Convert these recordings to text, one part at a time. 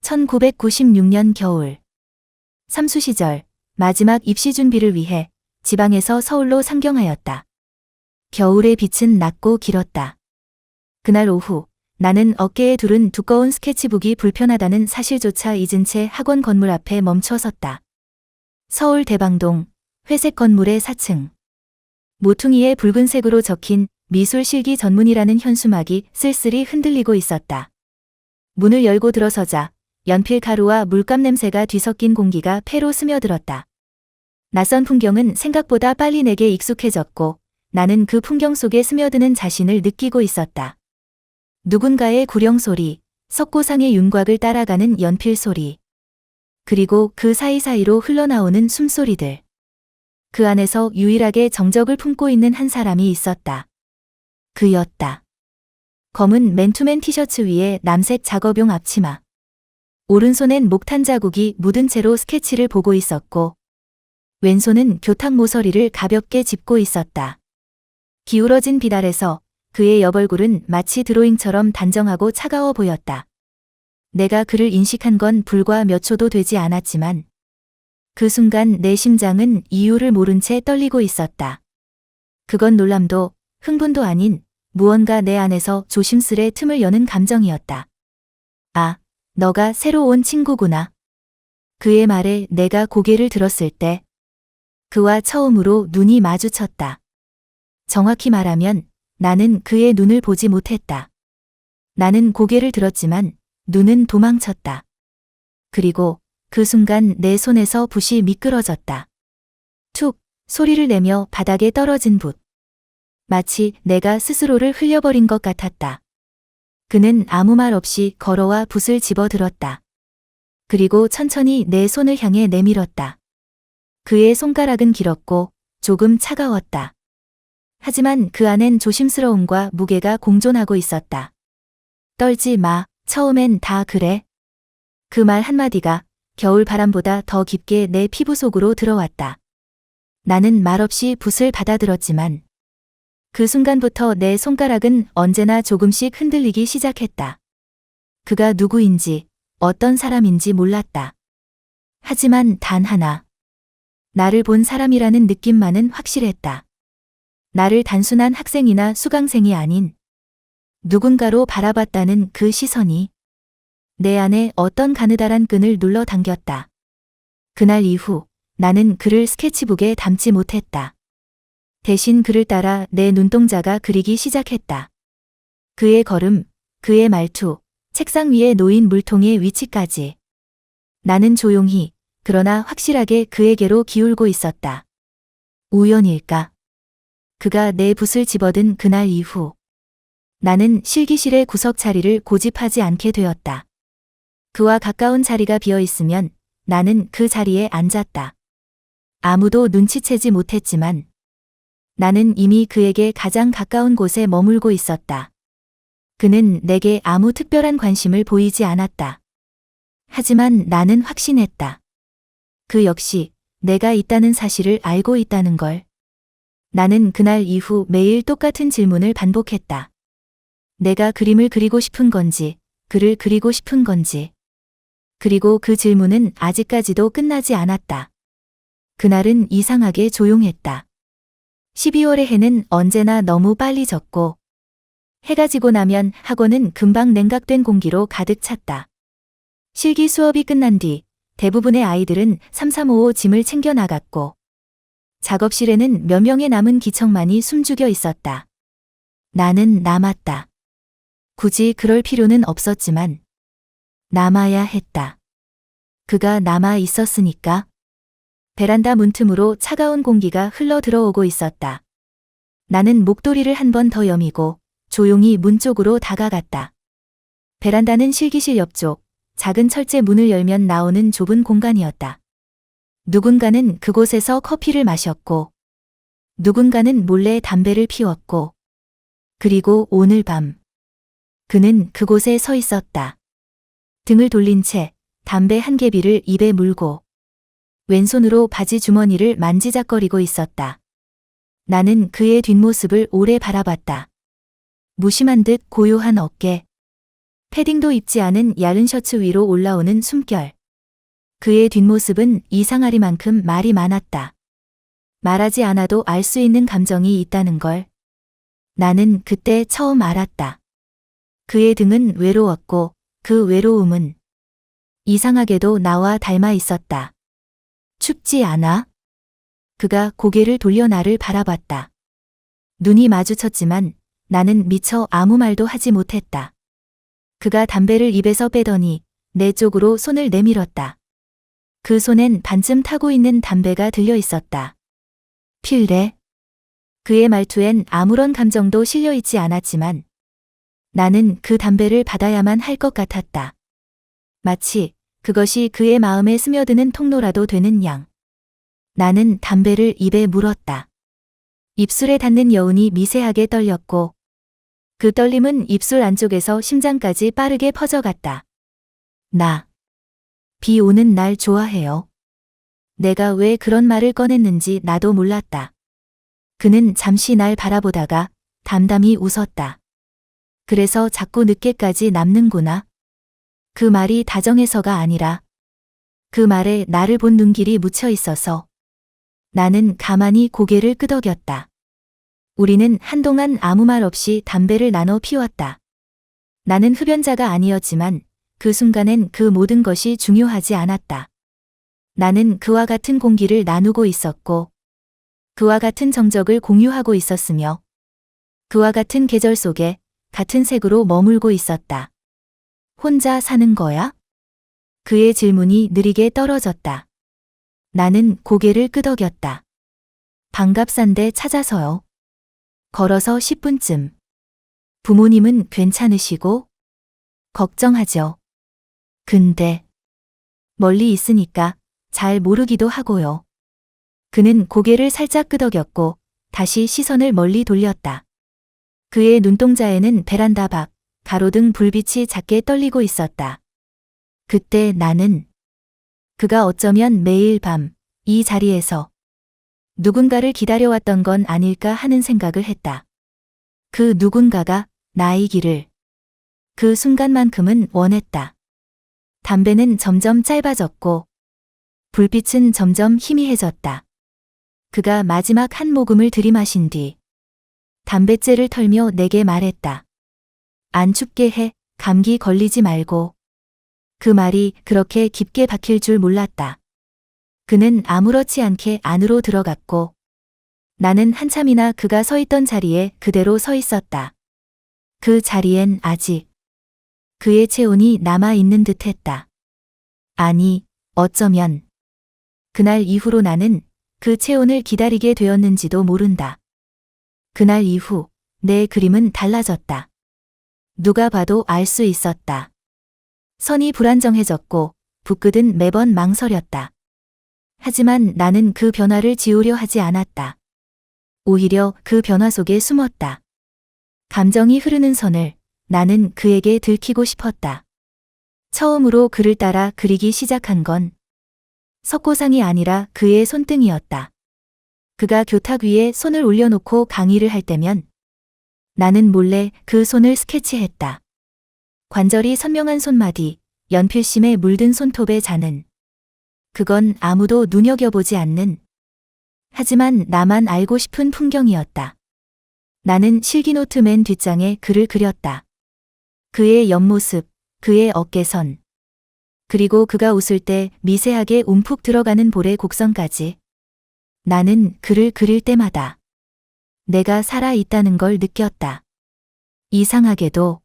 1996년 겨울. 삼수 시절 마지막 입시 준비를 위해 지방에서 서울로 상경하였다. 겨울의 빛은 낮고 길었다. 그날 오후 나는 어깨에 두른 두꺼운 스케치북이 불편하다는 사실조차 잊은 채 학원 건물 앞에 멈춰 섰다. 서울 대방동 회색 건물의 4층. 모퉁이에 붉은색으로 적힌 미술 실기 전문이라는 현수막이 쓸쓸히 흔들리고 있었다. 문을 열고 들어서자 연필 가루와 물감 냄새가 뒤섞인 공기가 폐로 스며들었다. 낯선 풍경은 생각보다 빨리 내게 익숙해졌고 나는 그 풍경 속에 스며드는 자신을 느끼고 있었다. 누군가의 구령 소리, 석고상의 윤곽을 따라가는 연필 소리, 그리고 그 사이사이로 흘러나오는 숨소리들. 그 안에서 유일하게 정적을 품고 있는 한 사람이 있었다. 그였다. 검은 맨투맨 티셔츠 위에 남색 작업용 앞치마. 오른손엔 목탄 자국이 묻은 채로 스케치를 보고 있었고 왼손은 교탁 모서리를 가볍게 짚고 있었다. 기울어진 빛 아래서 그의 여벌굴은 마치 드로잉처럼 단정하고 차가워 보였다. 내가 그를 인식한 건 불과 몇 초도 되지 않았지만 그 순간 내 심장은 이유를 모른 채 떨리고 있었다. 그건 놀람도 흥분도 아닌 무언가 내 안에서 조심스레 틈을 여는 감정이었다. 아, 너가 새로 온 친구구나. 그의 말에 내가 고개를 들었을 때 그와 처음으로 눈이 마주쳤다. 정확히 말하면 나는 그의 눈을 보지 못했다. 나는 고개를 들었지만 눈은 도망쳤다. 그리고 그 순간 내 손에서 붓이 미끄러졌다. 툭 소리를 내며 바닥에 떨어진 붓. 마치 내가 스스로를 흘려버린 것 같았다. 그는 아무 말 없이 걸어와 붓을 집어들었다. 그리고 천천히 내 손을 향해 내밀었다. 그의 손가락은 길었고 조금 차가웠다. 하지만 그 안엔 조심스러움과 무게가 공존하고 있었다. 떨지 마, 처음엔 다 그래. 그 말 한마디가 겨울 바람보다 더 깊게 내 피부 속으로 들어왔다. 나는 말없이 붓을 받아들었지만 그 순간부터 내 손가락은 언제나 조금씩 흔들리기 시작했다. 그가 누구인지, 어떤 사람인지 몰랐다. 하지만 단 하나. 나를 본 사람이라는 느낌만은 확실했다. 나를 단순한 학생이나 수강생이 아닌 누군가로 바라봤다는 그 시선이 내 안에 어떤 가느다란 끈을 눌러 당겼다. 그날 이후 나는 그를 스케치북에 담지 못했다. 대신 그를 따라 내 눈동자가 그리기 시작했다. 그의 걸음, 그의 말투, 책상 위에 놓인 물통의 위치까지. 나는 조용히, 그러나 확실하게 그에게로 기울고 있었다. 우연일까? 그가 내 붓을 집어든 그날 이후 나는 실기실의 구석 자리를 고집하지 않게 되었다. 그와 가까운 자리가 비어 있으면 나는 그 자리에 앉았다. 아무도 눈치채지 못했지만 나는 이미 그에게 가장 가까운 곳에 머물고 있었다. 그는 내게 아무 특별한 관심을 보이지 않았다. 하지만 나는 확신했다. 그 역시 내가 있다는 사실을 알고 있다는 걸. 나는 그날 이후 매일 똑같은 질문을 반복했다. 내가 그림을 그리고 싶은 건지, 그를 그리고 싶은 건지. 그리고 그 질문은 아직까지도 끝나지 않았다. 그날은 이상하게 조용했다. 12월의 해는 언제나 너무 빨리 졌고 해가 지고 나면 학원은 금방 냉각된 공기로 가득 찼다. 실기 수업이 끝난 뒤 대부분의 아이들은 3355 짐을 챙겨 나갔고 작업실에는 몇 명의 남은 기척만이 숨죽여 있었다. 나는 남았다. 굳이 그럴 필요는 없었지만 남아야 했다. 그가 남아 있었으니까. 베란다 문틈으로 차가운 공기가 흘러 들어오고 있었다. 나는 목도리를 한 번 더 여미고 조용히 문 쪽으로 다가갔다. 베란다는 실기실 옆쪽, 작은 철제 문을 열면 나오는 좁은 공간이었다. 누군가는 그곳에서 커피를 마셨고 누군가는 몰래 담배를 피웠고 그리고 오늘 밤 그는 그곳에 서 있었다. 등을 돌린 채 담배 한 개비를 입에 물고 왼손으로 바지 주머니를 만지작거리고 있었다. 나는 그의 뒷모습을 오래 바라봤다. 무심한 듯 고요한 어깨, 패딩도 입지 않은 야른 셔츠 위로 올라오는 숨결. 그의 뒷모습은 이상하리만큼 말이 많았다. 말하지 않아도 알 수 있는 감정이 있다는 걸. 나는 그때 처음 알았다. 그의 등은 외로웠고 그 외로움은 이상하게도 나와 닮아 있었다. 춥지 않아? 그가 고개를 돌려 나를 바라봤다. 눈이 마주쳤지만 나는 미처 아무 말도 하지 못했다. 그가 담배를 입에서 빼더니 내 쪽으로 손을 내밀었다. 그 손엔 반쯤 타고 있는 담배가 들려 있었다. 필래? 그의 말투엔 아무런 감정도 실려 있지 않았지만 나는 그 담배를 받아야만 할 것 같았다. 마치 그것이 그의 마음에 스며드는 통로라도 되는 양. 나는 담배를 입에 물었다. 입술에 닿는 여운이 미세하게 떨렸고 그 떨림은 입술 안쪽에서 심장까지 빠르게 퍼져갔다. 나 비 오는 날 좋아해요. 내가 왜 그런 말을 꺼냈는지 나도 몰랐다. 그는 잠시 날 바라보다가 담담히 웃었다. 그래서 자꾸 늦게까지 남는구나. 그 말이 다정해서가 아니라 그 말에 나를 본 눈길이 묻혀 있어서 나는 가만히 고개를 끄덕였다. 우리는 한동안 아무 말 없이 담배를 나눠 피웠다. 나는 흡연자가 아니었지만 그 순간엔 그 모든 것이 중요하지 않았다. 나는 그와 같은 공기를 나누고 있었고 그와 같은 정적을 공유하고 있었으며 그와 같은 계절 속에 같은 색으로 머물고 있었다. 혼자 사는 거야? 그의 질문이 느리게 떨어졌다. 나는 고개를 끄덕였다. 반갑산데 찾아서요. 걸어서 10분쯤. 부모님은 괜찮으시고? 걱정하죠. 근데 멀리 있으니까 잘 모르기도 하고요. 그는 고개를 살짝 끄덕였고 다시 시선을 멀리 돌렸다. 그의 눈동자에는 베란다 밖 가로등 불빛이 작게 떨리고 있었다. 그때 나는 그가 어쩌면 매일 밤 이 자리에서 누군가를 기다려왔던 건 아닐까 하는 생각을 했다. 그 누군가가 나이기를 그 순간만큼은 원했다. 담배는 점점 짧아졌고 불빛은 점점 희미해졌다. 그가 마지막 한 모금을 들이마신 뒤 담뱃재를 털며 내게 말했다. 안 춥게 해, 감기 걸리지 말고. 그 말이 그렇게 깊게 박힐 줄 몰랐다. 그는 아무렇지 않게 안으로 들어갔고 나는 한참이나 그가 서 있던 자리에 그대로 서 있었다. 그 자리엔 아직 그의 체온이 남아있는 듯했다. 아니, 어쩌면 그날 이후로 나는 그 체온을 기다리게 되었는지도 모른다. 그날 이후 내 그림은 달라졌다. 누가 봐도 알 수 있었다. 선이 불안정해졌고 붓끝은 매번 망설였다. 하지만 나는 그 변화를 지우려 하지 않았다. 오히려 그 변화 속에 숨었다. 감정이 흐르는 선을 나는 그에게 들키고 싶었다. 처음으로 그를 따라 그리기 시작한 건 석고상이 아니라 그의 손등이었다. 그가 교탁 위에 손을 올려놓고 강의를 할 때면 나는 몰래 그 손을 스케치했다. 관절이 선명한 손마디, 연필심에 물든 손톱의 자는. 그건 아무도 눈여겨보지 않는 하지만 나만 알고 싶은 풍경이었다. 나는 실기노트 맨 뒷장에 그를 그렸다. 그의 옆모습, 그의 어깨선, 그리고 그가 웃을 때 미세하게 움푹 들어가는 볼의 곡선까지. 나는 그를 그릴 때마다 내가 살아있다는 걸 느꼈다. 이상하게도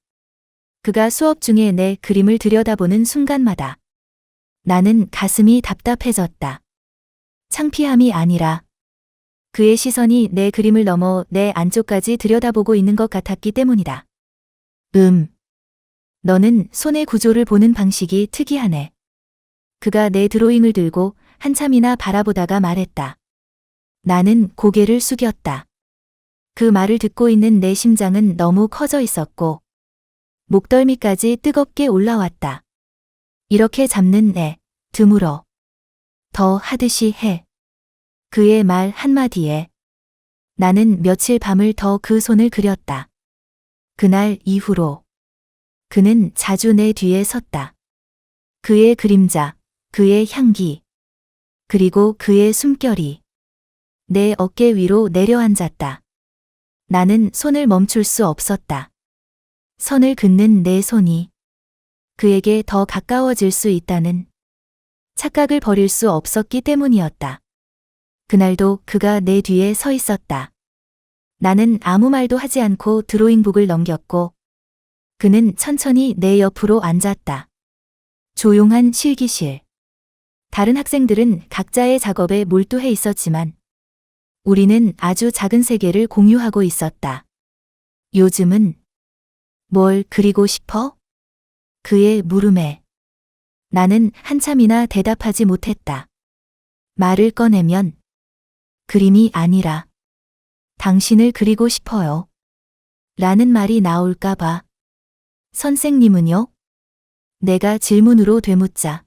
그가 수업 중에 내 그림을 들여다보는 순간마다 나는 가슴이 답답해졌다. 창피함이 아니라 그의 시선이 내 그림을 넘어 내 안쪽까지 들여다보고 있는 것 같았기 때문이다. 너는 손의 구조를 보는 방식이 특이하네. 그가 내 드로잉을 들고 한참이나 바라보다가 말했다. 나는 고개를 숙였다. 그 말을 듣고 있는 내 심장은 너무 커져 있었고 목덜미까지 뜨겁게 올라왔다. 이렇게 잡는 애, 드물어. 더 하듯이 해. 그의 말 한마디에 나는 며칠 밤을 더 그 손을 그렸다. 그날 이후로 그는 자주 내 뒤에 섰다. 그의 그림자, 그의 향기, 그리고 그의 숨결이 내 어깨 위로 내려앉았다. 나는 손을 멈출 수 없었다. 선을 긋는 내 손이 그에게 더 가까워질 수 있다는 착각을 버릴 수 없었기 때문이었다. 그날도 그가 내 뒤에 서 있었다. 나는 아무 말도 하지 않고 드로잉북을 넘겼고 그는 천천히 내 옆으로 앉았다. 조용한 실기실. 다른 학생들은 각자의 작업에 몰두해 있었지만 우리는 아주 작은 세계를 공유하고 있었다. 요즘은 뭘 그리고 싶어? 그의 물음에 나는 한참이나 대답하지 못했다. 말을 꺼내면 그림이 아니라 당신을 그리고 싶어요. 라는 말이 나올까봐. 선생님은요? 내가 질문으로 되묻자.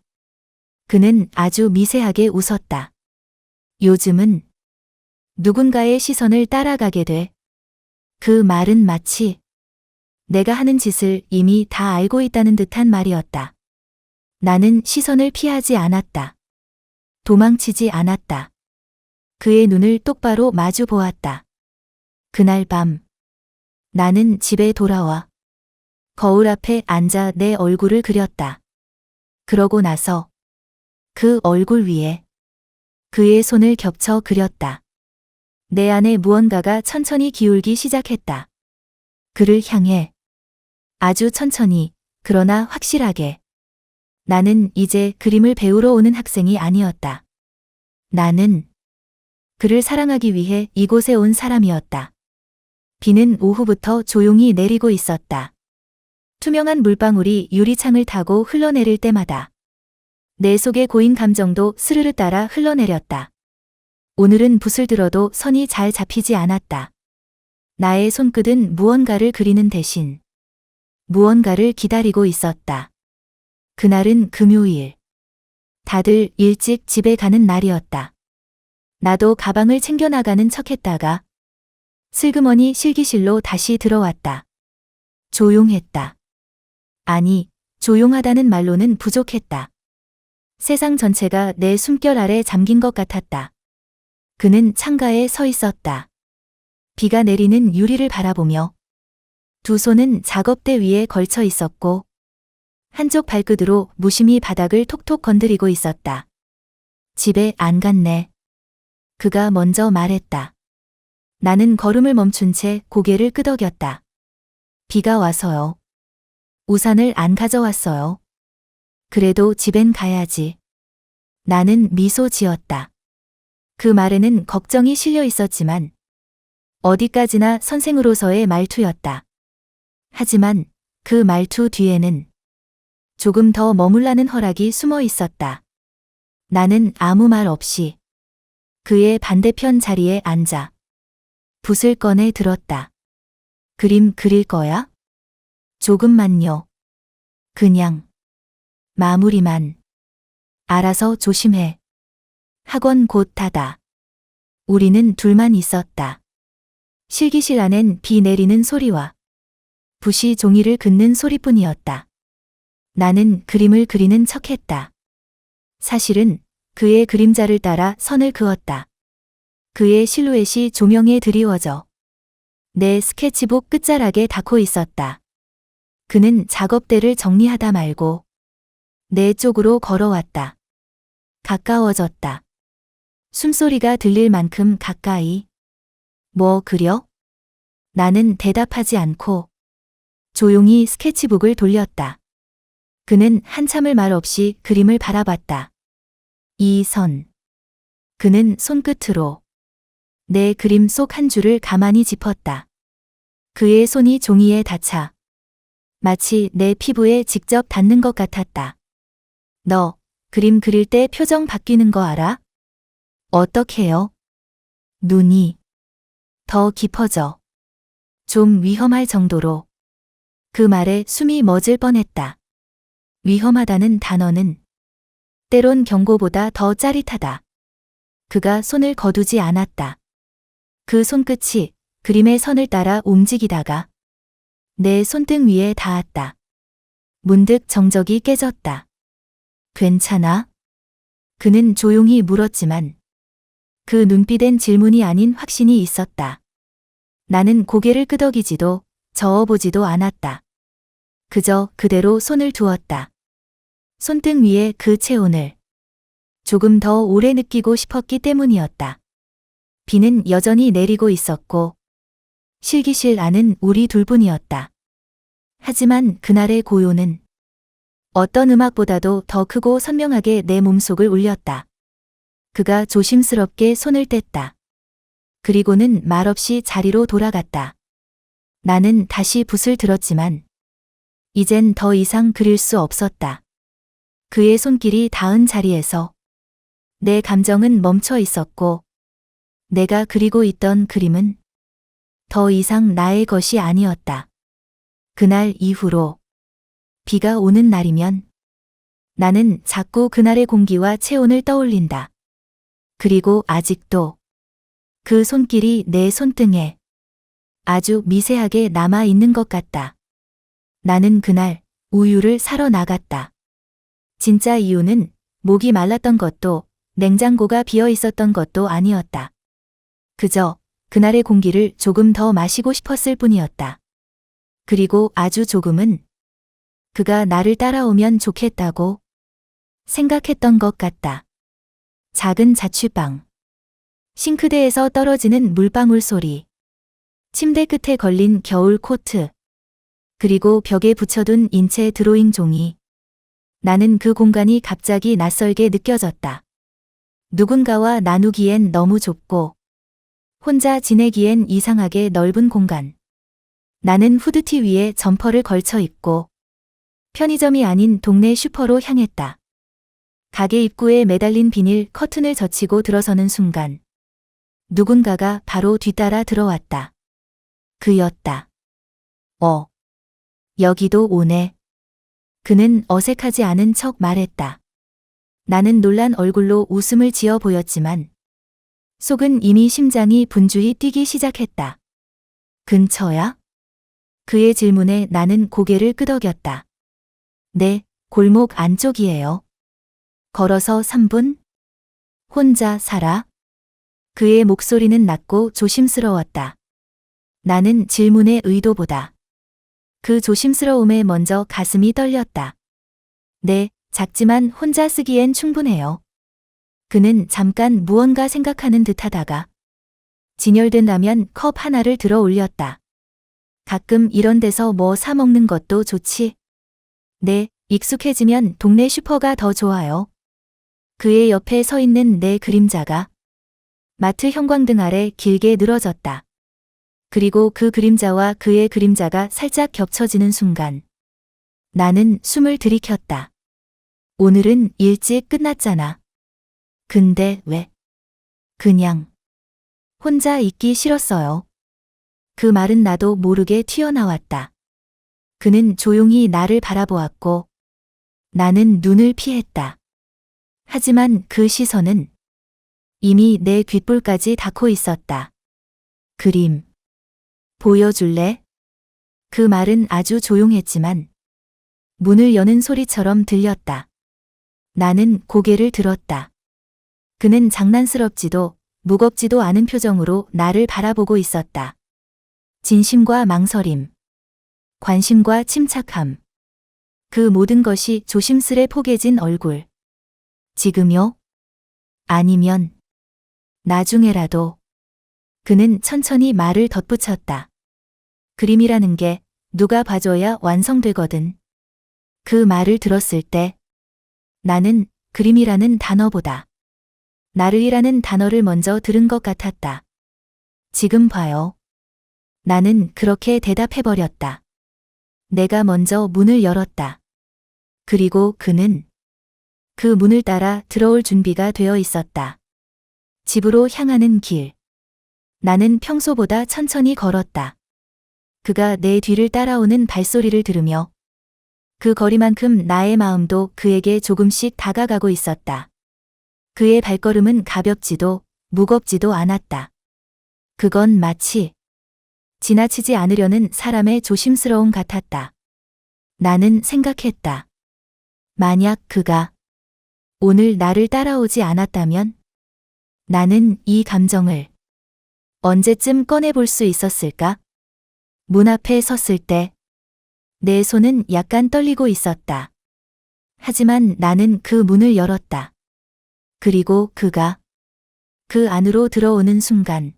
그는 아주 미세하게 웃었다. 요즘은 누군가의 시선을 따라가게 돼. 그 말은 마치 내가 하는 짓을 이미 다 알고 있다는 듯한 말이었다. 나는 시선을 피하지 않았다. 도망치지 않았다. 그의 눈을 똑바로 마주 보았다. 그날 밤 나는 집에 돌아와 거울 앞에 앉아 내 얼굴을 그렸다. 그러고 나서 그 얼굴 위에 그의 손을 겹쳐 그렸다. 내 안에 무언가가 천천히 기울기 시작했다. 그를 향해 아주 천천히, 그러나 확실하게. 나는 이제 그림을 배우러 오는 학생이 아니었다. 나는 그를 사랑하기 위해 이곳에 온 사람이었다. 비는 오후부터 조용히 내리고 있었다. 투명한 물방울이 유리창을 타고 흘러내릴 때마다 내 속에 고인 감정도 스르르 따라 흘러내렸다. 오늘은 붓을 들어도 선이 잘 잡히지 않았다. 나의 손끝은 무언가를 그리는 대신 무언가를 기다리고 있었다. 그날은 금요일. 다들 일찍 집에 가는 날이었다. 나도 가방을 챙겨나가는 척했다가 슬그머니 실기실로 다시 들어왔다. 조용했다. 아니, 조용하다는 말로는 부족했다. 세상 전체가 내 숨결 아래 잠긴 것 같았다. 그는 창가에 서 있었다. 비가 내리는 유리를 바라보며 두 손은 작업대 위에 걸쳐 있었고 한쪽 발끝으로 무심히 바닥을 톡톡 건드리고 있었다. 집에 안 갔네. 그가 먼저 말했다. 나는 걸음을 멈춘 채 고개를 끄덕였다. 비가 와서요. 우산을 안 가져왔어요. 그래도 집엔 가야지. 나는 미소 지었다. 그 말에는 걱정이 실려 있었지만 어디까지나 선생으로서의 말투였다. 하지만 그 말투 뒤에는 조금 더 머물라는 허락이 숨어 있었다. 나는 아무 말 없이 그의 반대편 자리에 앉아 붓을 꺼내 들었다. 그림 그릴 거야? 조금만요. 그냥 마무리만. 알아서 조심해. 학원 곧 닫아. 우리는 둘만 있었다. 실기실 안엔 비 내리는 소리와 붓이 종이를 긋는 소리뿐이었다. 나는 그림을 그리는 척했다. 사실은 그의 그림자를 따라 선을 그었다. 그의 실루엣이 조명에 드리워져 내 스케치북 끝자락에 닿고 있었다. 그는 작업대를 정리하다 말고 내 쪽으로 걸어왔다. 가까워졌다. 숨소리가 들릴 만큼 가까이. 뭐 그려? 나는 대답하지 않고 조용히 스케치북을 돌렸다. 그는 한참을 말 없이 그림을 바라봤다. 이 선. 그는 손끝으로 내 그림 속 한 줄을 가만히 짚었다. 그의 손이 종이에 닿자 마치 내 피부에 직접 닿는 것 같았다. 너 그림 그릴 때 표정 바뀌는 거 알아? 어떻게요? 눈이 더 깊어져. 좀 위험할 정도로. 그 말에 숨이 멎을 뻔했다. 위험하다는 단어는 때론 경고보다 더 짜릿하다. 그가 손을 거두지 않았다. 그 손끝이 그림의 선을 따라 움직이다가 내 손등 위에 닿았다. 문득 정적이 깨졌다. 괜찮아? 그는 조용히 물었지만 그 눈빛엔 질문이 아닌 확신이 있었다. 나는 고개를 끄덕이지도 저어보지도 않았다. 그저 그대로 손을 두었다. 손등 위에 그 체온을 조금 더 오래 느끼고 싶었기 때문이었다. 비는 여전히 내리고 있었고 실기실 안은 우리 둘뿐이었다. 하지만 그날의 고요는 어떤 음악보다도 더 크고 선명하게 내 몸속을 울렸다. 그가 조심스럽게 손을 뗐다. 그리고는 말없이 자리로 돌아갔다. 나는 다시 붓을 들었지만 이젠 더 이상 그릴 수 없었다. 그의 손길이 닿은 자리에서 내 감정은 멈춰 있었고 내가 그리고 있던 그림은 더 이상 나의 것이 아니었다. 그날 이후로 비가 오는 날이면 나는 자꾸 그날의 공기와 체온을 떠올린다. 그리고 아직도 그 손길이 내 손등에 아주 미세하게 남아 있는 것 같다. 나는 그날 우유를 사러 나갔다. 진짜 이유는 목이 말랐던 것도 냉장고가 비어 있었던 것도 아니었다. 그저 그날의 공기를 조금 더 마시고 싶었을 뿐이었다. 그리고 아주 조금은 그가 나를 따라오면 좋겠다고 생각했던 것 같다. 작은 자취방. 싱크대에서 떨어지는 물방울 소리. 침대 끝에 걸린 겨울 코트. 그리고 벽에 붙여둔 인체 드로잉 종이. 나는 그 공간이 갑자기 낯설게 느껴졌다. 누군가와 나누기엔 너무 좁고 혼자 지내기엔 이상하게 넓은 공간. 나는 후드티 위에 점퍼를 걸쳐 입고 편의점이 아닌 동네 슈퍼로 향했다. 가게 입구에 매달린 비닐 커튼을 젖히고 들어서는 순간 누군가가 바로 뒤따라 들어왔다. 그였다. 여기도 오네. 그는 어색하지 않은 척 말했다. 나는 놀란 얼굴로 웃음을 지어 보였지만 속은 이미 심장이 분주히 뛰기 시작했다. 근처야? 그의 질문에 나는 고개를 끄덕였다. 네, 골목 안쪽이에요. 걸어서 3분? 혼자 살아? 그의 목소리는 낮고 조심스러웠다. 나는 질문의 의도보다 그 조심스러움에 먼저 가슴이 떨렸다. 네, 작지만 혼자 쓰기엔 충분해요. 그는 잠깐 무언가 생각하는 듯하다가 진열된 라면 컵 하나를 들어 올렸다. 가끔 이런 데서 뭐 사 먹는 것도 좋지. 네, 익숙해지면 동네 슈퍼가 더 좋아요. 그의 옆에 서 있는 내 그림자가 마트 형광등 아래 길게 늘어졌다. 그리고 그 그림자와 그의 그림자가 살짝 겹쳐지는 순간 나는 숨을 들이켰다. 오늘은 일찍 끝났잖아. 근데 왜? 그냥 혼자 있기 싫었어요. 그 말은 나도 모르게 튀어나왔다. 그는 조용히 나를 바라보았고 나는 눈을 피했다. 하지만 그 시선은 이미 내 귓볼까지 닿고 있었다. 그림. 보여줄래? 그 말은 아주 조용했지만 문을 여는 소리처럼 들렸다. 나는 고개를 들었다. 그는 장난스럽지도 무겁지도 않은 표정으로 나를 바라보고 있었다. 진심과 망설임, 관심과 침착함. 그 모든 것이 조심스레 포개진 얼굴. 지금요? 아니면 나중에라도. 그는 천천히 말을 덧붙였다. 그림이라는 게 누가 봐줘야 완성되거든. 그 말을 들었을 때 나는 그림이라는 단어보다 나를이라는 단어를 먼저 들은 것 같았다. 지금 봐요. 나는 그렇게 대답해버렸다. 내가 먼저 문을 열었다. 그리고 그는 그 문을 따라 들어올 준비가 되어 있었다. 집으로 향하는 길. 나는 평소보다 천천히 걸었다. 그가 내 뒤를 따라오는 발소리를 들으며 그 거리만큼 나의 마음도 그에게 조금씩 다가가고 있었다. 그의 발걸음은 가볍지도 무겁지도 않았다. 그건 마치 지나치지 않으려는 사람의 조심스러움 같았다. 나는 생각했다. 만약 그가 오늘 나를 따라오지 않았다면 나는 이 감정을 언제쯤 꺼내볼 수 있었을까? 문 앞에 섰을 때 내 손은 약간 떨리고 있었다. 하지만 나는 그 문을 열었다. 그리고 그가 그 안으로 들어오는 순간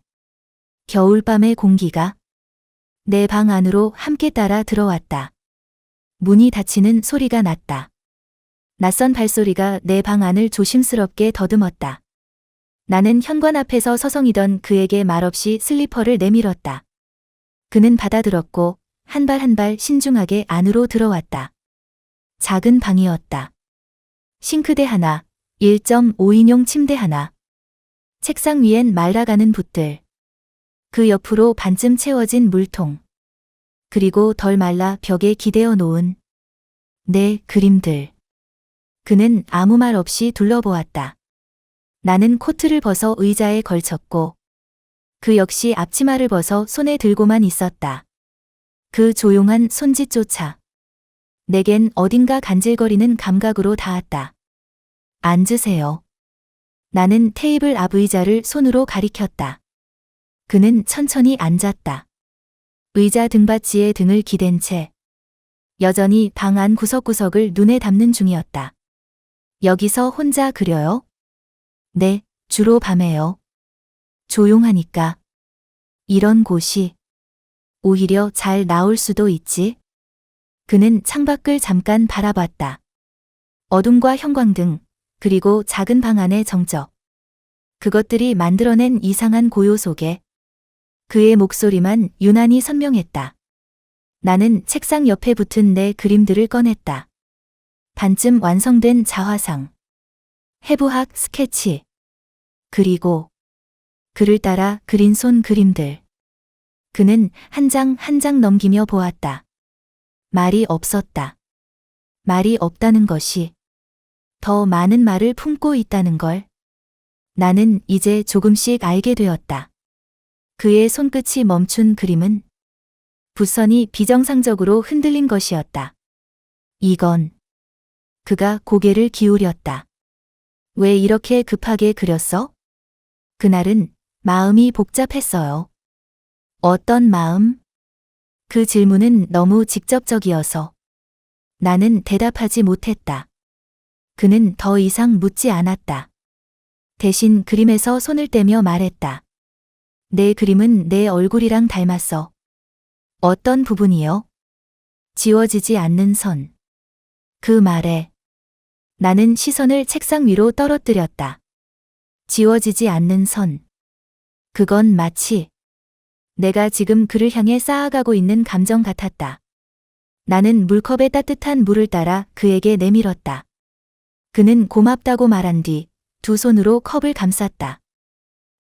겨울밤의 공기가 내 방 안으로 함께 따라 들어왔다. 문이 닫히는 소리가 났다. 낯선 발소리가 내 방 안을 조심스럽게 더듬었다. 나는 현관 앞에서 서성이던 그에게 말없이 슬리퍼를 내밀었다. 그는 받아들었고 한 발 한 발 신중하게 안으로 들어왔다. 작은 방이었다. 싱크대 하나, 1.5인용 침대 하나. 책상 위엔 말라가는 붓들. 그 옆으로 반쯤 채워진 물통. 그리고 덜 말라 벽에 기대어 놓은 내 그림들. 그는 아무 말 없이 둘러보았다. 나는 코트를 벗어 의자에 걸쳤고 그 역시 앞치마를 벗어 손에 들고만 있었다. 그 조용한 손짓조차 내겐 어딘가 간질거리는 감각으로 닿았다. 앉으세요. 나는 테이블 앞 의자를 손으로 가리켰다. 그는 천천히 앉았다. 의자 등받이에 등을 기댄 채 여전히 방 안 구석구석을 눈에 담는 중이었다. 여기서 혼자 그려요? 네, 주로 밤에요. 조용하니까. 이런 곳이 오히려 잘 나올 수도 있지. 그는 창밖을 잠깐 바라봤다. 어둠과 형광등, 그리고 작은 방 안의 정적. 그것들이 만들어낸 이상한 고요 속에 그의 목소리만 유난히 선명했다. 나는 책상 옆에 붙은 내 그림들을 꺼냈다. 반쯤 완성된 자화상, 해부학 스케치, 그리고 그를 따라 그린 손 그림들. 그는 한 장 한 장 넘기며 보았다. 말이 없었다. 말이 없다는 것이 더 많은 말을 품고 있다는 걸 나는 이제 조금씩 알게 되었다. 그의 손끝이 멈춘 그림은 붓선이 비정상적으로 흔들린 것이었다. 이건 그가 고개를 기울였다. 왜 이렇게 급하게 그렸어? 그날은 마음이 복잡했어요. 어떤 마음? 그 질문은 너무 직접적이어서 나는 대답하지 못했다. 그는 더 이상 묻지 않았다. 대신 그림에서 손을 떼며 말했다. 내 그림은 내 얼굴이랑 닮았어. 어떤 부분이요? 지워지지 않는 선. 그 말에 나는 시선을 책상 위로 떨어뜨렸다. 지워지지 않는 선. 그건 마치 내가 지금 그를 향해 쌓아가고 있는 감정 같았다. 나는 물컵에 따뜻한 물을 따라 그에게 내밀었다. 그는 고맙다고 말한 뒤 두 손으로 컵을 감쌌다.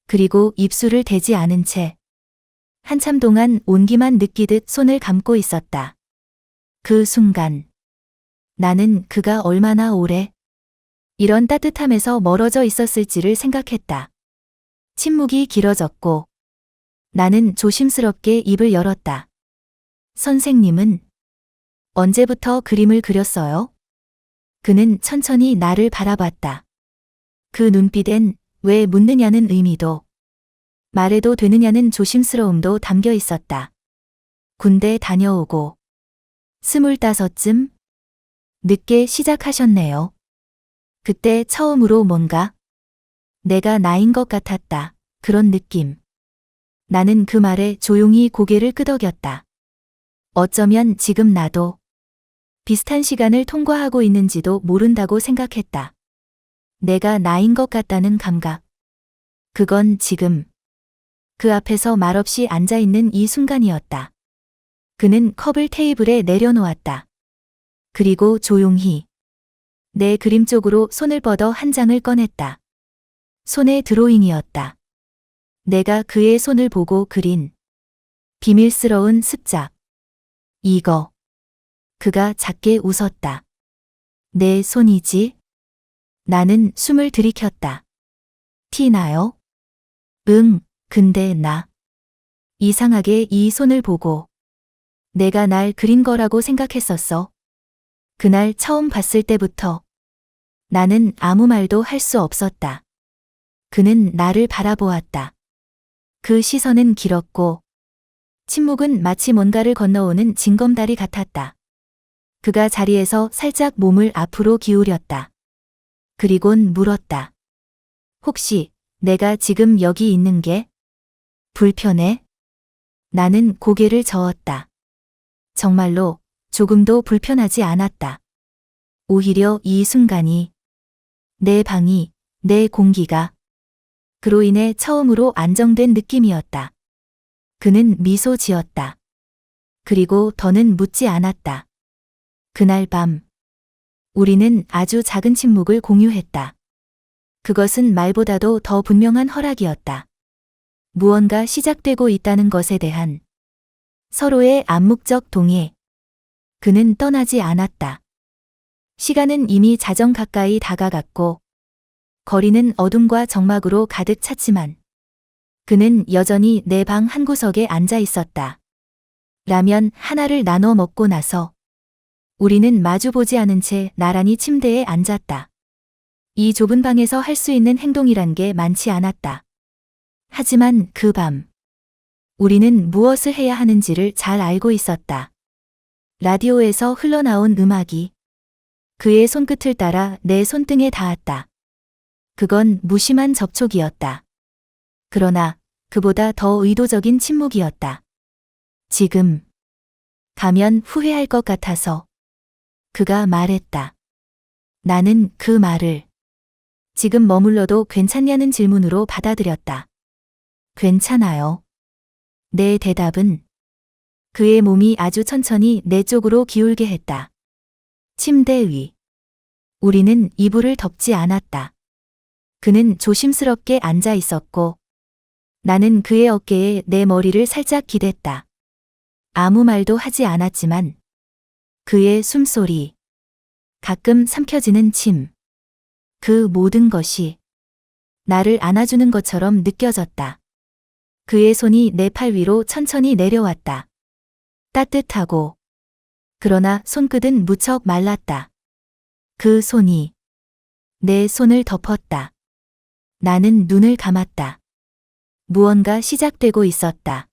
그리고 입술을 대지 않은 채 한참 동안 온기만 느끼듯 손을 감고 있었다. 그 순간 나는 그가 얼마나 오래 이런 따뜻함에서 멀어져 있었을지를 생각했다. 침묵이 길어졌고 나는 조심스럽게 입을 열었다. 선생님은 언제부터 그림을 그렸어요? 그는 천천히 나를 바라봤다. 그 눈빛엔 왜 묻느냐는 의미도 말해도 되느냐는 조심스러움도 담겨 있었다. 군대 다녀오고 25쯤? 늦게 시작하셨네요. 그때 처음으로 뭔가 내가 나인 것 같았다. 그런 느낌. 나는 그 말에 조용히 고개를 끄덕였다. 어쩌면 지금 나도 비슷한 시간을 통과하고 있는지도 모른다고 생각했다. 내가 나인 것 같다는 감각. 그건 지금 그 앞에서 말없이 앉아있는 이 순간이었다. 그는 컵을 테이블에 내려놓았다. 그리고 조용히 내 그림 쪽으로 손을 뻗어 한 장을 꺼냈다. 손에 드로잉이었다. 내가 그의 손을 보고 그린 비밀스러운 습작. 이거. 그가 작게 웃었다. 내 손이지? 나는 숨을 들이켰다. 티 나요? 응, 근데 나 이상하게 이 손을 보고 내가 날 그린 거라고 생각했었어. 그날 처음 봤을 때부터 나는 아무 말도 할 수 없었다. 그는 나를 바라보았다. 그 시선은 길었고 침묵은 마치 뭔가를 건너오는 징검다리 같았다. 그가 자리에서 살짝 몸을 앞으로 기울였다. 그리곤 물었다. 혹시 내가 지금 여기 있는 게 불편해? 나는 고개를 저었다. 정말로 조금도 불편하지 않았다. 오히려 이 순간이, 내 방이, 내 공기가 그로 인해 처음으로 안정된 느낌이었다. 그는 미소 지었다. 그리고 더는 묻지 않았다. 그날 밤, 우리는 아주 작은 침묵을 공유했다. 그것은 말보다도 더 분명한 허락이었다. 무언가 시작되고 있다는 것에 대한 서로의 암묵적 동의. 그는 떠나지 않았다. 시간은 이미 자정 가까이 다가갔고 거리는 어둠과 적막으로 가득 찼지만 그는 여전히 내 방 한구석에 앉아 있었다. 라면 하나를 나눠 먹고 나서 우리는 마주보지 않은 채 나란히 침대에 앉았다. 이 좁은 방에서 할 수 있는 행동이란 게 많지 않았다. 하지만 그 밤, 우리는 무엇을 해야 하는지를 잘 알고 있었다. 라디오에서 흘러나온 음악이 그의 손끝을 따라 내 손등에 닿았다. 그건 무심한 접촉이었다. 그러나 그보다 더 의도적인 침묵이었다. 지금 가면 후회할 것 같아서 그가 말했다. 나는 그 말을 지금 머물러도 괜찮냐는 질문으로 받아들였다. 괜찮아요. 내 대답은 그의 몸이 아주 천천히 내 쪽으로 기울게 했다. 침대 위. 우리는 이불을 덮지 않았다. 그는 조심스럽게 앉아 있었고 나는 그의 어깨에 내 머리를 살짝 기댔다. 아무 말도 하지 않았지만 그의 숨소리, 가끔 삼켜지는 침, 그 모든 것이 나를 안아주는 것처럼 느껴졌다. 그의 손이 내 팔 위로 천천히 내려왔다. 따뜻하고 그러나 손끝은 무척 말랐다. 그 손이 내 손을 덮었다. 나는 눈을 감았다. 무언가 시작되고 있었다.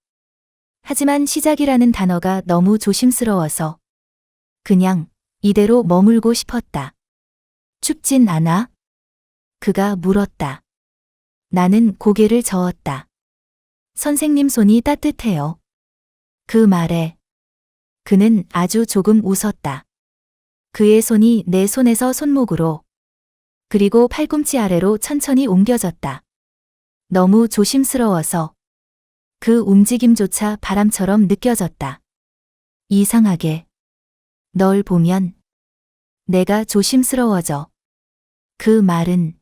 하지만 시작이라는 단어가 너무 조심스러워서 그냥 이대로 머물고 싶었다. 춥진 않아? 그가 물었다. 나는 고개를 저었다. 선생님 손이 따뜻해요. 그 말에 그는 아주 조금 웃었다. 그의 손이 내 손에서 손목으로 그리고 팔꿈치 아래로 천천히 옮겨졌다. 너무 조심스러워서 그 움직임조차 바람처럼 느껴졌다. 이상하게 널 보면 내가 조심스러워져. 그 말은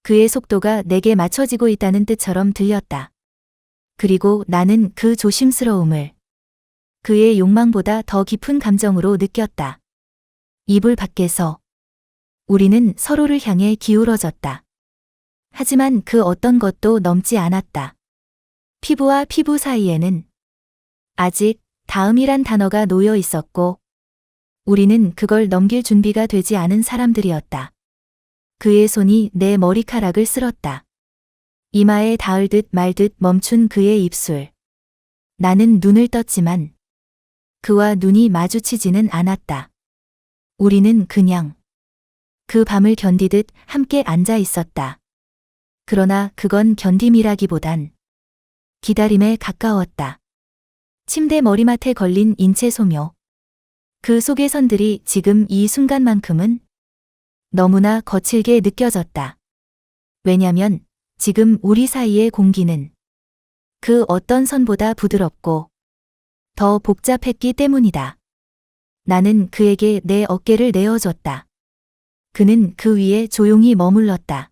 그의 속도가 내게 맞춰지고 있다는 뜻처럼 들렸다. 그리고 나는 그 조심스러움을 그의 욕망보다 더 깊은 감정으로 느꼈다. 이불 밖에서 우리는 서로를 향해 기울어졌다. 하지만 그 어떤 것도 넘지 않았다. 피부와 피부 사이에는 아직 다음이란 단어가 놓여 있었고 우리는 그걸 넘길 준비가 되지 않은 사람들이었다. 그의 손이 내 머리카락을 쓸었다. 이마에 닿을 듯 말 듯 멈춘 그의 입술. 나는 눈을 떴지만 그와 눈이 마주치지는 않았다. 우리는 그냥 그 밤을 견디듯 함께 앉아 있었다. 그러나 그건 견딤이라기보단 기다림에 가까웠다. 침대 머리맡에 걸린 인체 소묘. 그 속의 선들이 지금 이 순간만큼은 너무나 거칠게 느껴졌다. 왜냐면 지금 우리 사이의 공기는 그 어떤 선보다 부드럽고 더 복잡했기 때문이다. 나는 그에게 내 어깨를 내어줬다. 그는 그 위에 조용히 머물렀다.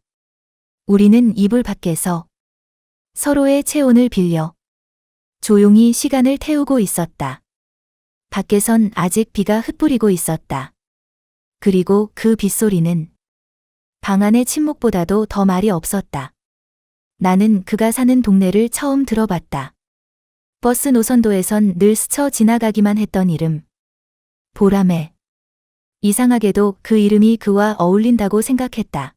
우리는 이불 밖에서 서로의 체온을 빌려 조용히 시간을 태우고 있었다. 밖에선 아직 비가 흩뿌리고 있었다. 그리고 그 빗소리는 방 안의 침묵보다도 더 말이 없었다. 나는 그가 사는 동네를 처음 들어봤다. 버스 노선도에선 늘 스쳐 지나가기만 했던 이름. 보라매. 이상하게도 그 이름이 그와 어울린다고 생각했다.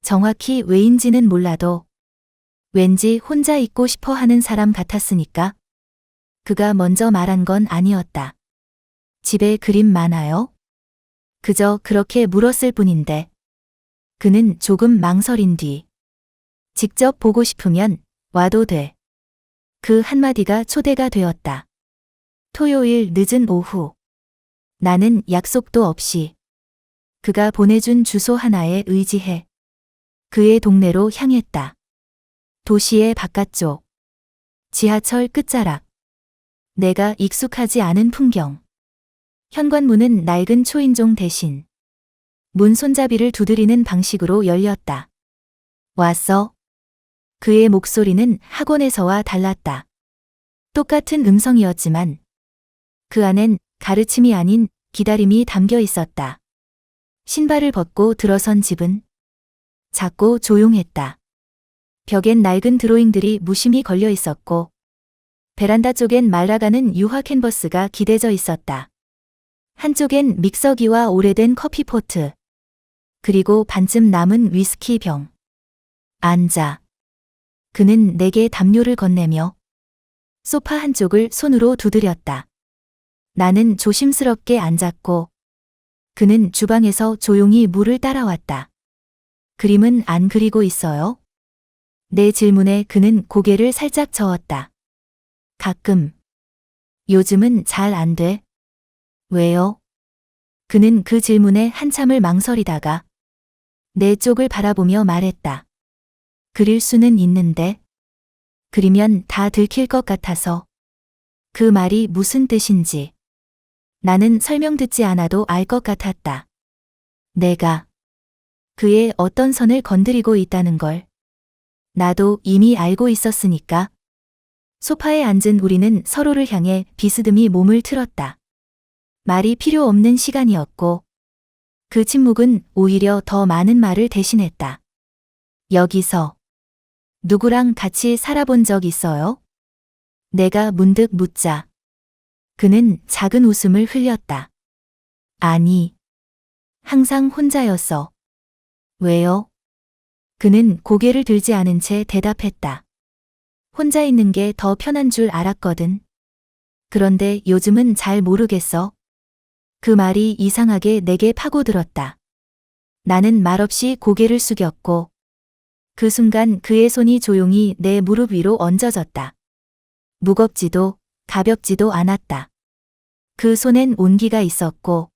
정확히 왜인지는 몰라도 왠지 혼자 있고 싶어 하는 사람 같았으니까. 그가 먼저 말한 건 아니었다. 집에 그림 많아요? 그저 그렇게 물었을 뿐인데. 그는 조금 망설인 뒤 직접 보고 싶으면 와도 돼. 그 한마디가 초대가 되었다. 토요일 늦은 오후. 나는 약속도 없이 그가 보내준 주소 하나에 의지해 그의 동네로 향했다. 도시의 바깥쪽. 지하철 끝자락. 내가 익숙하지 않은 풍경. 현관문은 낡은 초인종 대신 문 손잡이를 두드리는 방식으로 열렸다. 왔어? 그의 목소리는 학원에서와 달랐다. 똑같은 음성이었지만 그 안엔 가르침이 아닌 기다림이 담겨 있었다. 신발을 벗고 들어선 집은 작고 조용했다. 벽엔 낡은 드로잉들이 무심히 걸려 있었고 베란다 쪽엔 말라가는 유화 캔버스가 기대져 있었다. 한쪽엔 믹서기와 오래된 커피포트, 그리고 반쯤 남은 위스키 병. 앉아. 그는 내게 담요를 건네며 소파 한쪽을 손으로 두드렸다. 나는 조심스럽게 앉았고 그는 주방에서 조용히 물을 따라왔다. 그림은 안 그리고 있어요? 내 질문에 그는 고개를 살짝 저었다. 가끔. 요즘은 잘 안 돼. 왜요? 그는 그 질문에 한참을 망설이다가 내 쪽을 바라보며 말했다. 그릴 수는 있는데 그리면 다 들킬 것 같아서. 그 말이 무슨 뜻인지 나는 설명 듣지 않아도 알 것 같았다. 내가 그의 어떤 선을 건드리고 있다는 걸 나도 이미 알고 있었으니까. 소파에 앉은 우리는 서로를 향해 비스듬히 몸을 틀었다. 말이 필요 없는 시간이었고 그 침묵은 오히려 더 많은 말을 대신했다. 여기서 누구랑 같이 살아본 적 있어요? 내가 문득 묻자 그는 작은 웃음을 흘렸다. 아니, 항상 혼자였어. 왜요? 그는 고개를 들지 않은 채 대답했다. 혼자 있는 게 더 편한 줄 알았거든. 그런데 요즘은 잘 모르겠어. 그 말이 이상하게 내게 파고들었다. 나는 말없이 고개를 숙였고 그 순간 그의 손이 조용히 내 무릎 위로 얹어졌다. 무겁지도 가볍지도 않았다. 그 손엔 온기가 있었고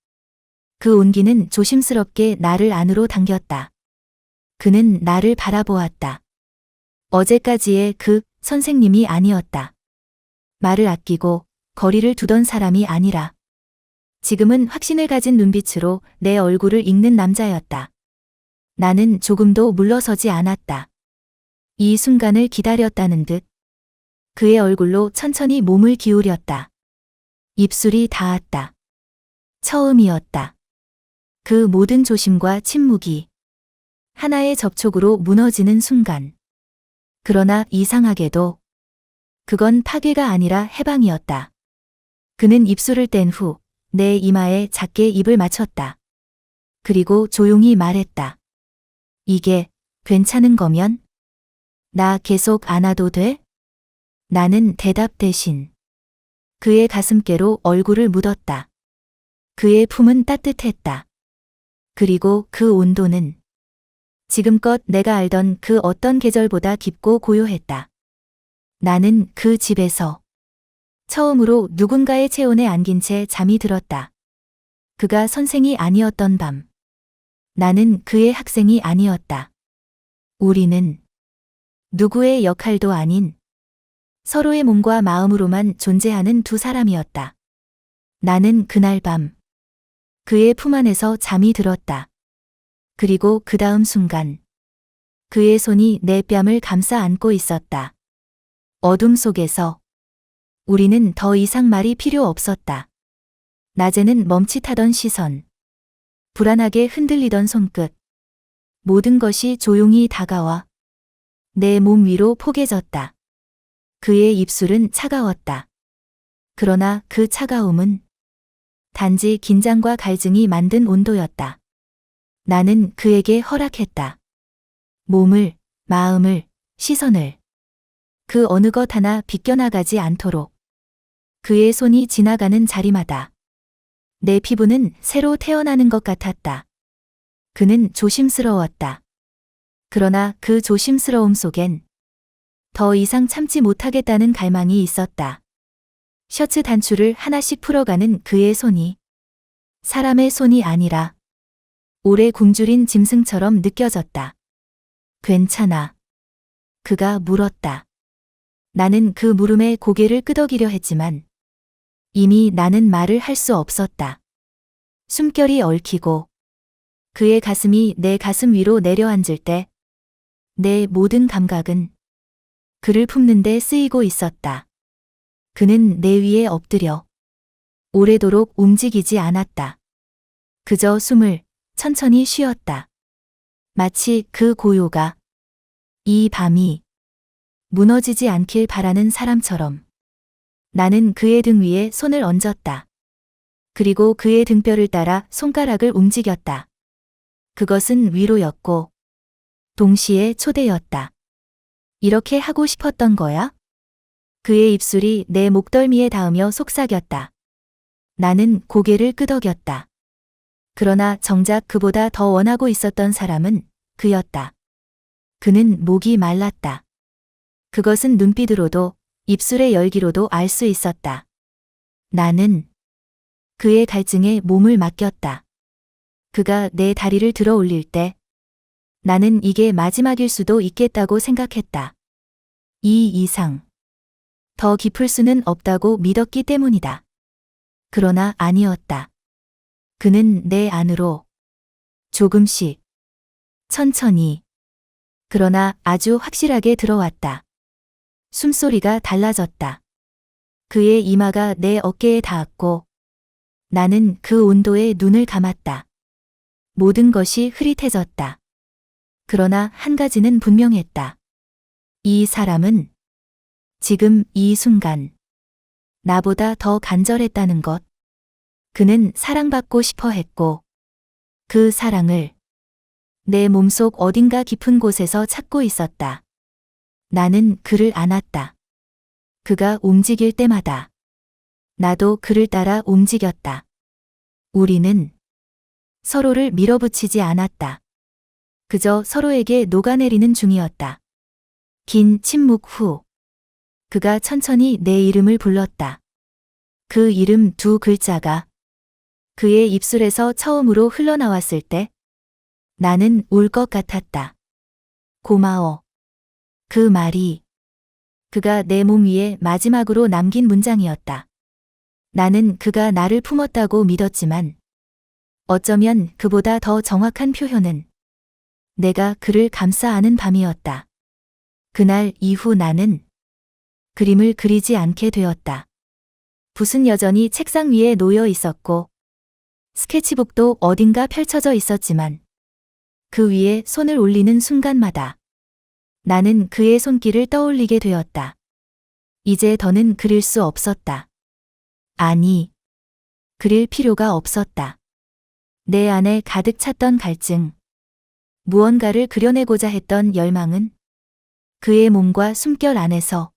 그 온기는 조심스럽게 나를 안으로 당겼다. 그는 나를 바라보았다. 어제까지의 그 선생님이 아니었다. 말을 아끼고 거리를 두던 사람이 아니라 지금은 확신을 가진 눈빛으로 내 얼굴을 읽는 남자였다. 나는 조금도 물러서지 않았다. 이 순간을 기다렸다는 듯 그의 얼굴로 천천히 몸을 기울였다. 입술이 닿았다. 처음이었다. 그 모든 조심과 침묵이 하나의 접촉으로 무너지는 순간. 그러나 이상하게도 그건 파괴가 아니라 해방이었다. 그는 입술을 뗀 후 내 이마에 작게 입을 맞췄다. 그리고 조용히 말했다. 이게 괜찮은 거면? 나 계속 안아도 돼? 나는 대답 대신 그의 가슴께로 얼굴을 묻었다. 그의 품은 따뜻했다. 그리고 그 온도는 지금껏 내가 알던 그 어떤 계절보다 깊고 고요했다. 나는 그 집에서 처음으로 누군가의 체온에 안긴 채 잠이 들었다. 그가 선생이 아니었던 밤. 나는 그의 학생이 아니었다. 우리는 누구의 역할도 아닌 서로의 몸과 마음으로만 존재하는 두 사람이었다. 나는 그날 밤 그의 품 안에서 잠이 들었다. 그리고 그 다음 순간 그의 손이 내 뺨을 감싸 안고 있었다. 어둠 속에서 우리는 더 이상 말이 필요 없었다. 낮에는 멈칫하던 시선, 불안하게 흔들리던 손끝, 모든 것이 조용히 다가와 내 몸 위로 포개졌다. 그의 입술은 차가웠다. 그러나 그 차가움은 단지 긴장과 갈증이 만든 온도였다. 나는 그에게 허락했다. 몸을, 마음을, 시선을. 그 어느 것 하나 비껴나가지 않도록. 그의 손이 지나가는 자리마다 내 피부는 새로 태어나는 것 같았다. 그는 조심스러웠다. 그러나 그 조심스러움 속엔 더 이상 참지 못하겠다는 갈망이 있었다. 셔츠 단추를 하나씩 풀어가는 그의 손이 사람의 손이 아니라 오래 굶주린 짐승처럼 느껴졌다. 괜찮아. 그가 물었다. 나는 그 물음에 고개를 끄덕이려 했지만 이미 나는 말을 할 수 없었다. 숨결이 얽히고 그의 가슴이 내 가슴 위로 내려앉을 때 내 모든 감각은 그를 품는 데 쓰이고 있었다. 그는 내 위에 엎드려 오래도록 움직이지 않았다. 그저 숨을 천천히 쉬었다. 마치 그 고요가 이 밤이 무너지지 않길 바라는 사람처럼. 나는 그의 등 위에 손을 얹었다. 그리고 그의 등뼈를 따라 손가락을 움직였다. 그것은 위로였고 동시에 초대였다. 이렇게 하고 싶었던 거야? 그의 입술이 내 목덜미에 닿으며 속삭였다. 나는 고개를 끄덕였다. 그러나 정작 그보다 더 원하고 있었던 사람은 그였다. 그는 목이 말랐다. 그것은 눈빛으로도 입술의 열기로도 알 수 있었다. 나는 그의 갈증에 몸을 맡겼다. 그가 내 다리를 들어 올릴 때 나는 이게 마지막일 수도 있겠다고 생각했다. 이 이상 더 깊을 수는 없다고 믿었기 때문이다. 그러나 아니었다. 그는 내 안으로 조금씩 천천히 그러나 아주 확실하게 들어왔다. 숨소리가 달라졌다. 그의 이마가 내 어깨에 닿았고 나는 그 온도에 눈을 감았다. 모든 것이 흐릿해졌다. 그러나 한 가지는 분명했다. 이 사람은 지금 이 순간 나보다 더 간절했다는 것. 그는 사랑받고 싶어 했고 그 사랑을 내 몸속 어딘가 깊은 곳에서 찾고 있었다. 나는 그를 안았다. 그가 움직일 때마다 나도 그를 따라 움직였다. 우리는 서로를 밀어붙이지 않았다. 그저 서로에게 녹아내리는 중이었다. 긴 침묵 후 그가 천천히 내 이름을 불렀다. 그 이름 두 글자가 그의 입술에서 처음으로 흘러나왔을 때 나는 울 것 같았다. 고마워. 그 말이 그가 내 몸 위에 마지막으로 남긴 문장이었다. 나는 그가 나를 품었다고 믿었지만 어쩌면 그보다 더 정확한 표현은 내가 그를 감싸 안은 밤이었다. 그날 이후 나는 그림을 그리지 않게 되었다. 붓은 여전히 책상 위에 놓여 있었고 스케치북도 어딘가 펼쳐져 있었지만 그 위에 손을 올리는 순간마다 나는 그의 손길을 떠올리게 되었다. 이제 더는 그릴 수 없었다. 아니, 그릴 필요가 없었다. 내 안에 가득 찼던 갈증, 무언가를 그려내고자 했던 열망은 그의 몸과 숨결 안에서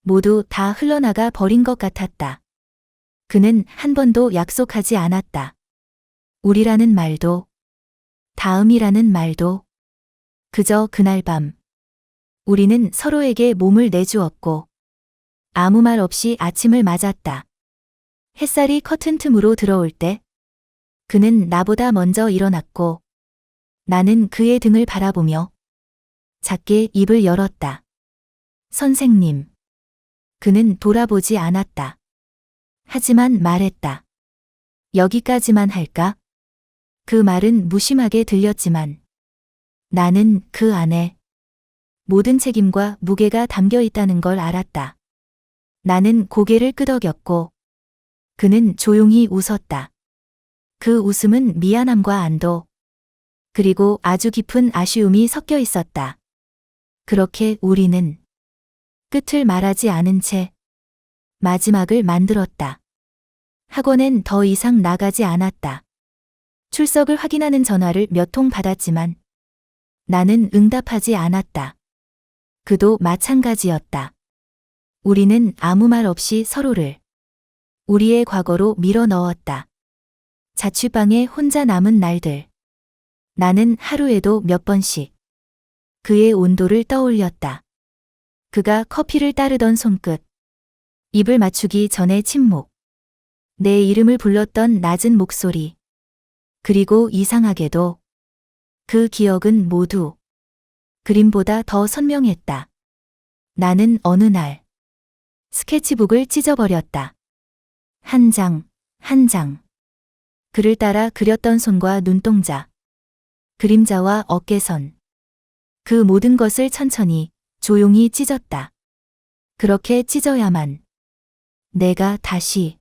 모두 다 흘러나가 버린 것 같았다. 그는 한 번도 약속하지 않았다. 우리라는 말도, 다음이라는 말도, 그저 그날 밤 우리는 서로에게 몸을 내주었고 아무 말 없이 아침을 맞았다. 햇살이 커튼 틈으로 들어올 때 그는 나보다 먼저 일어났고 나는 그의 등을 바라보며 작게 입을 열었다. 선생님. 그는 돌아보지 않았다. 하지만 말했다. 여기까지만 할까? 그 말은 무심하게 들렸지만 나는 그 안에 모든 책임과 무게가 담겨 있다는 걸 알았다. 나는 고개를 끄덕였고 그는 조용히 웃었다. 그 웃음은 미안함과 안도 그리고 아주 깊은 아쉬움이 섞여 있었다. 그렇게 우리는 끝을 말하지 않은 채 마지막을 만들었다. 학원엔 더 이상 나가지 않았다. 출석을 확인하는 전화를 몇 통 받았지만 나는 응답하지 않았다. 그도 마찬가지였다. 우리는 아무 말 없이 서로를 우리의 과거로 밀어 넣었다. 자취방에 혼자 남은 날들. 나는 하루에도 몇 번씩 그의 온도를 떠올렸다. 그가 커피를 따르던 손끝. 입을 맞추기 전에 침묵. 내 이름을 불렀던 낮은 목소리. 그리고 이상하게도 그 기억은 모두 그림보다 더 선명했다. 나는 어느 날 스케치북을 찢어버렸다. 한 장, 한 장. 그를 따라 그렸던 손과 눈동자, 그림자와 어깨선. 그 모든 것을 천천히, 조용히 찢었다. 그렇게 찢어야만 내가 다시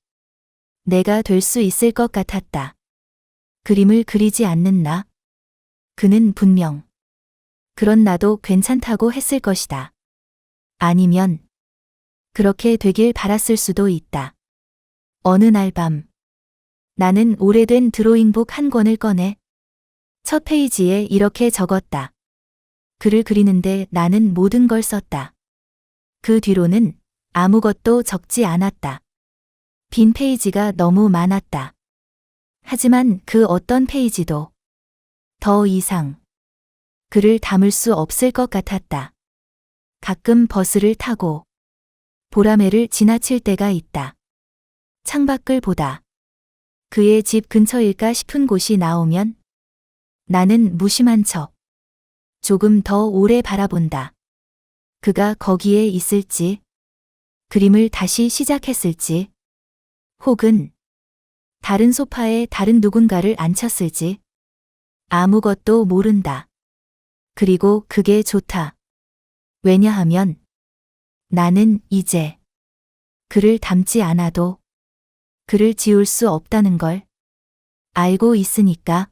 내가 될 수 있을 것 같았다. 그림을 그리지 않는 나. 그는 분명 그런 나도 괜찮다고 했을 것이다. 아니면 그렇게 되길 바랐을 수도 있다. 어느 날 밤 나는 오래된 드로잉북 한 권을 꺼내 첫 페이지에 이렇게 적었다. 그를 그리는데 나는 모든 걸 썼다. 그 뒤로는 아무것도 적지 않았다. 빈 페이지가 너무 많았다. 하지만 그 어떤 페이지도 더 이상 그를 담을 수 없을 것 같았다. 가끔 버스를 타고 보라매를 지나칠 때가 있다. 창밖을 보다 그의 집 근처일까 싶은 곳이 나오면 나는 무심한 척 조금 더 오래 바라본다. 그가 거기에 있을지, 그림을 다시 시작했을지, 혹은 다른 소파에 다른 누군가를 앉혔을지 아무것도 모른다. 그리고 그게 좋다. 왜냐하면 나는 이제 그를 닮지 않아도 그를 지울 수 없다는 걸 알고 있으니까.